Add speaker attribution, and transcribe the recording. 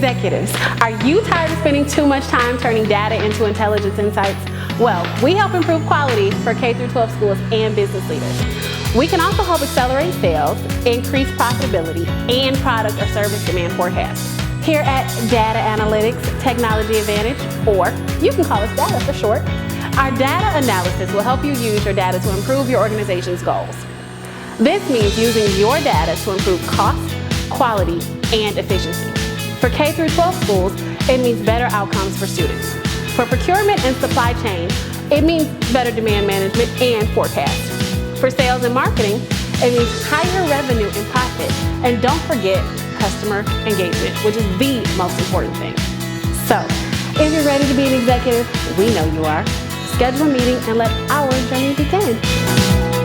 Speaker 1: Executives, are you tired of spending too much time turning data into intelligence insights? Well, we help improve quality for K-12 schools and business leaders. We can also help accelerate sales, increase profitability, and product or service demand forecasts. Here at Data Analytics Technology Advantage, or you can call us Data for short, our data analysis will help you use your data to improve your organization's goals. This means using your data to improve cost, quality, and efficiency. For K-12 schools, it means better outcomes for students. For procurement and supply chain, it means better demand management and forecast. For sales and marketing, it means higher revenue and profit. And don't forget customer engagement, which is the most important thing. So, if you're ready to be an executive, we know you are. Schedule a meeting and let our journey begin.